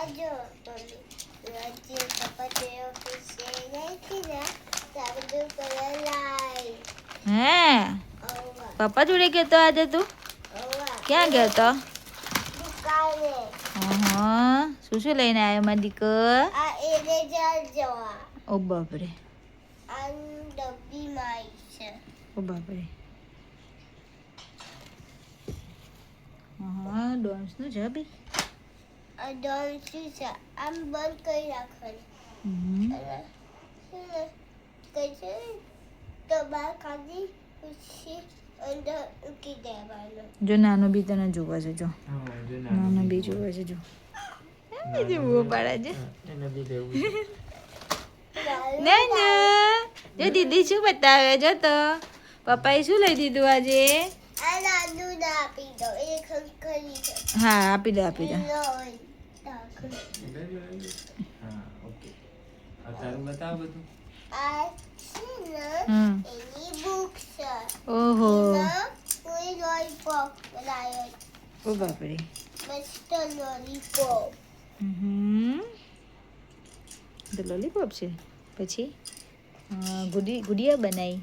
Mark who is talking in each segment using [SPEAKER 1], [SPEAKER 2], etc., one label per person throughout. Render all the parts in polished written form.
[SPEAKER 1] આજો રાજ્ય કપડે ઓફિસે ગઈ ને સાબુ કલર લાઈ
[SPEAKER 2] હે
[SPEAKER 1] ઓવા
[SPEAKER 2] પપ્પા જોડે ગયો તો આજે તું
[SPEAKER 1] ઓવા
[SPEAKER 2] ક્યાં ગયો તો
[SPEAKER 1] દુકાને
[SPEAKER 2] હા શું શું લઈને આવ્યો મારી દીકર
[SPEAKER 1] આ એને જા જવા
[SPEAKER 2] ઓ બાપરે
[SPEAKER 1] આ ડબ્બી માઈ છે
[SPEAKER 2] ઓ બાપરે હા ડોમ્સનું છે બી
[SPEAKER 1] આ ડોલ શું છે આમ બંધ કરી રાખવાનું કઈ છે તો બહાર કાઢી પછી અંદર મૂકી દેવાનું
[SPEAKER 2] જો નાનો બી તને જોવા છે જો નાનો બી જોવા છે જો જોવો પાડા છે ના ના જો દીદી શું બતાવે જો તો પપ્પાએ શું લઈ દીધું આજે
[SPEAKER 1] આ નાનું ના આપી દો એ ખંખરી છે
[SPEAKER 2] હા આપી દો આપી દો
[SPEAKER 1] આ છે ને
[SPEAKER 2] હમ
[SPEAKER 1] એની બુક છે
[SPEAKER 2] ઓહો
[SPEAKER 1] કોઈ લોલીપોપ લાયો
[SPEAKER 2] ઓ બાપરે
[SPEAKER 1] મસ્ત લોલીપોપ
[SPEAKER 2] તો લોલીપોપ છે પછી ગુડિયા બનાવી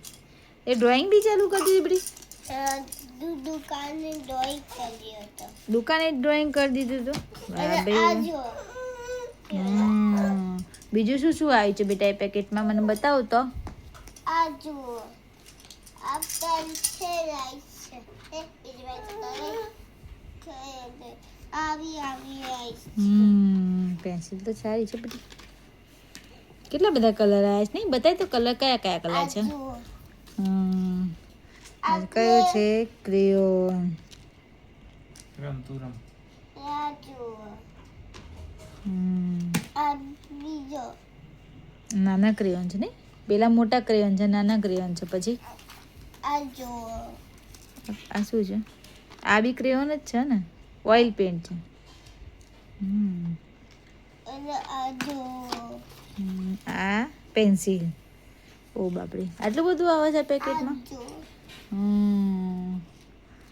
[SPEAKER 2] એ ડ્રોઈંગ બી ચાલુ કરી દીધી બધી
[SPEAKER 1] દુકાને ડ્રોઈંગ કર્યો હતો
[SPEAKER 2] દુકાને ડ્રોઈંગ કરી દીધું તો
[SPEAKER 1] અને આ જો
[SPEAKER 2] બીજું શું શું આવ્યું છે બેટા એ પેકેટમાં મને બતાવો તો
[SPEAKER 1] આ જુઓ આ પેન્સિલ આવી છે આવી આવી
[SPEAKER 2] પેન્સિલ તો સારી છે બધી કેટલા બધા કલર આવ્યા છે નહીં બતાય તો કલર કયા કયા કલર છે
[SPEAKER 1] જુઓ
[SPEAKER 2] આ કયો છે ક્રેયોન
[SPEAKER 1] આ જુઓ આ બીજો
[SPEAKER 2] નાના ક્રેયોન છે નહીં પેલા મોટા ક્રેયોન છે નાના ક્રેયોન છે પછી
[SPEAKER 1] આ જુઓ
[SPEAKER 2] આ શું છે આ બી ક્રેયોન જ છે ને ઓઇલ પેન્ટ છે
[SPEAKER 1] અને આ જુઓ
[SPEAKER 2] આ પેન્સિલ ઓ બાપરે આટલું બધું આવે છે પેકેટમાં
[SPEAKER 1] આ જુઓ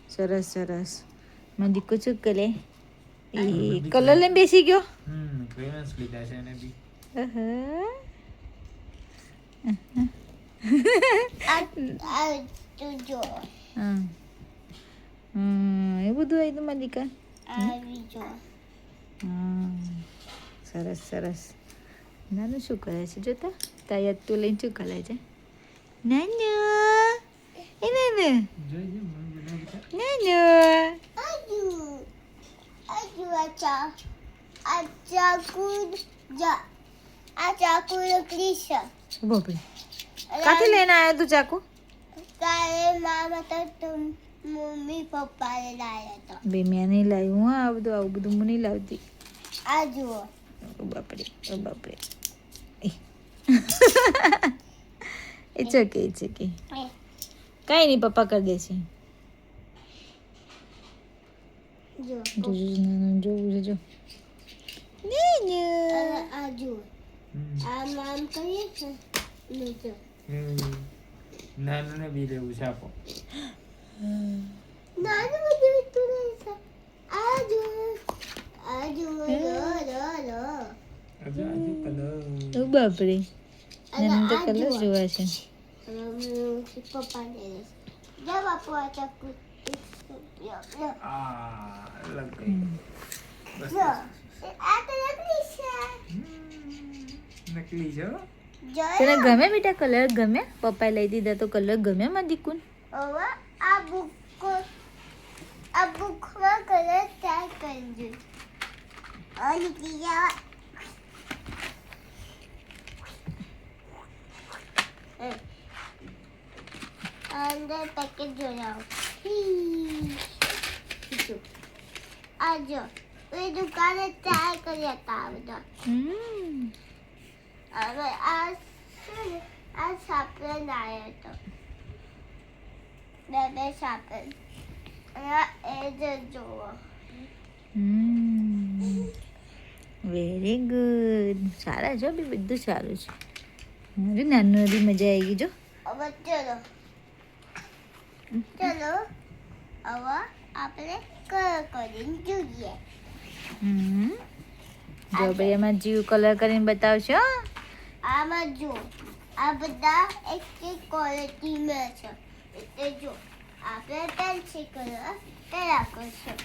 [SPEAKER 2] સરસ સરસ મને દીકરો શું કરે એ કલર લઈને બેસી ગયો
[SPEAKER 1] આ જુઓ
[SPEAKER 2] એ બધું આવી તમારા દીકરા
[SPEAKER 1] આ બીજો
[SPEAKER 2] સરસ સરસ નાનું શું કરે છે જોતા તાયાદ તું લઈને શું કરે છે નાનું એ નાનું નાનું
[SPEAKER 1] આ ચાકુ લકડી છે
[SPEAKER 2] બાપરે કાથી લઈને આવ્યો તું ચાકુ
[SPEAKER 1] તારે મામા તો મમ્મી પપ્પાને લાવ્યા હતા
[SPEAKER 2] બે મેં નહીં લાવ્યું હા આવું બધું હું નહીં લાવતી
[SPEAKER 1] આ જુઓ
[SPEAKER 2] ઓ બાપરે ઇટ્સ ઓકે કાંઈ નહીં પપ્પા કરી દેશે
[SPEAKER 1] જો
[SPEAKER 2] જોવું છે જો
[SPEAKER 1] આ જુઓ આ મામ કરીએ છે ને જો
[SPEAKER 3] નાનું બી લેવું છે આપો
[SPEAKER 1] નાનું બધું તું છે આ જુઓ
[SPEAKER 2] ઓ બાપરે નાનું તો કલર જોવા છે
[SPEAKER 1] પપ્પાને જા બાપુ આ ચાકુ
[SPEAKER 3] લગ
[SPEAKER 1] જો આ તો નકલી છે
[SPEAKER 3] નકલી છે હો.
[SPEAKER 2] તને ગમે બેટા કલર ગમે પપ્પાએ લઈ દીધા તો કલર ગમે માં દીકુન
[SPEAKER 1] હવે આ બુકમાં કલર ટ્રાય કરજો અને બીજા અંદર પેકેટ જોડાવો આ જો એ દુકાને ટ્રાય કર્યા હતા આ બધા હવે આ છે ને આ સાપન આવ્યો હતો બે સાપન અને એ જ જુઓ
[SPEAKER 2] વેરી ગુડ સારા છો બી બધું સારું છે મારી નાનું બી મજા આવી ગઈ જો
[SPEAKER 1] હવે ચલો હવે આપણે કલર કરીને જોઈએ
[SPEAKER 2] જો ભાઈ એમાં જીવ કલર કરીને બતાવશો.
[SPEAKER 1] આમાં જો આ બધા એક એક ક્વોલિટીમાં છે એટલે જો આપણે પેન્સિલ કલર પેલા કરશું.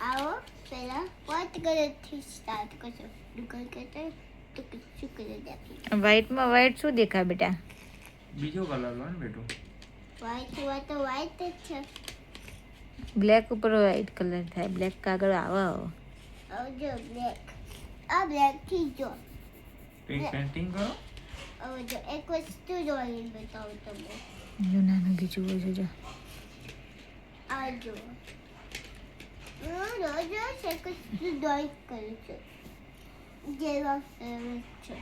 [SPEAKER 1] આવો પહેલા વ્હાઈટ કલરથી સ્ટાર્ટ કરશું. દુકાન કરતા તો શું કલર આપી
[SPEAKER 2] વ્હાઈટમાં વ્હાઈટ શું દેખાય બેટા?
[SPEAKER 3] બીજો કલર લો ને બેટું.
[SPEAKER 1] વ્હાઈટ હોય તો વ્હાઈટ જ છે.
[SPEAKER 2] બ્લેક ઉપર વ્હાઈટ કલર થાય. બ્લેક કાગળ આવે.
[SPEAKER 1] હવે જો બ્લેક આ બ્લેકથી જો
[SPEAKER 3] પેઇન્ટિંગ કરો.
[SPEAKER 1] હવે જો એક વસ્તુ જોઈને બતાવું તમને.
[SPEAKER 2] જો નાનું બીજું હોય છે જો.
[SPEAKER 1] આ જો હું રોજ એક વસ્તુ ડ્રોઈંગ કરું છું જેવા ફેવરેટ છે.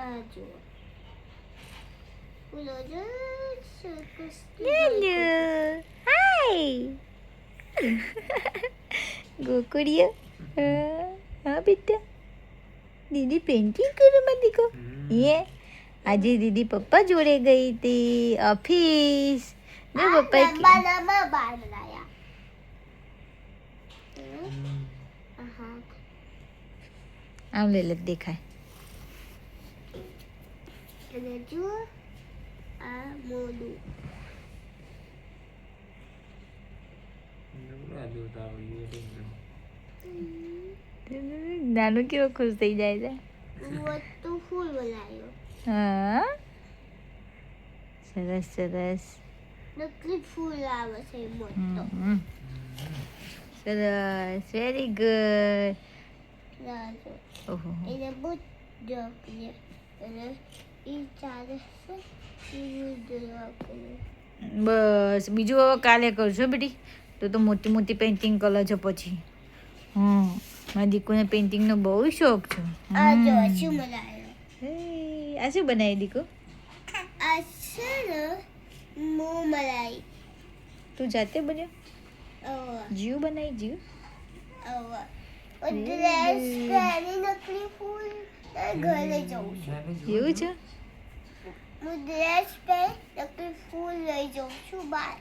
[SPEAKER 1] આ જો હું રોજ એક વસ્તુ
[SPEAKER 2] હેલો હાય ગોકુડિયા. હા બેટા દીદી પેન્ટિંગ કરો મત દીકો. એ આજે દીદી પપ્પા જોડે ગઈ હતી ઓફિસ. ને પપ્પાએ
[SPEAKER 1] લાંબા લાંબા બાલ લાયા. હા
[SPEAKER 2] આમ લે લે દેખાય.
[SPEAKER 1] અને જો આ મોડું
[SPEAKER 2] નાનું કેવો ખુશ થઈ જાય છે.
[SPEAKER 1] મોટું ફૂલ બનાવ્યો.
[SPEAKER 2] હા સરસ સરસ.
[SPEAKER 1] નકલી ફૂલ આવે છે મોટો.
[SPEAKER 2] સરસ વેરી ગુડ.
[SPEAKER 1] રાજો
[SPEAKER 2] ઓહો
[SPEAKER 1] એને બહુ જોકીએ અને એ ચાલે છે એવું જોવા.
[SPEAKER 2] બસ બીજું હવે કાલે કરજો બેટી. તો મોટી મોટી પેઇન્ટિંગ કલર છે પછી. મારી દીકુને પેઇન્ટિંગનો બહુ શોખ છે.
[SPEAKER 1] આ જો શું બનાવ્યો.
[SPEAKER 2] આ શું બનાવી દીકુ?
[SPEAKER 1] આ છે ને મોં બનાવી.
[SPEAKER 2] તું જાતે બન્યો?
[SPEAKER 1] અવા
[SPEAKER 2] જીવ બનાવી જીવ.
[SPEAKER 1] અવા ડ્રેસ પહેરી નકલી ફૂલ ઘરે જવું છું.
[SPEAKER 2] એવું છે?
[SPEAKER 1] હું ડ્રેસ પહેરી નકલી ફૂલ લઈ જાઉં છું બહાર.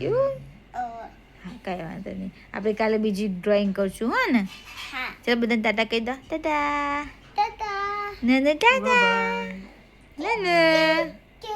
[SPEAKER 2] એવું?
[SPEAKER 1] અવા
[SPEAKER 2] હા કાંઈ વાંધો નહીં. આપણે કાલે બીજી ડ્રોઈંગ કરશું હો ને?
[SPEAKER 1] હા
[SPEAKER 2] ચાલો બધાને ટાટા કહી દો. ટાટા.
[SPEAKER 1] ટાટા.
[SPEAKER 2] નાનો ટાટા. નાનો.
[SPEAKER 1] કે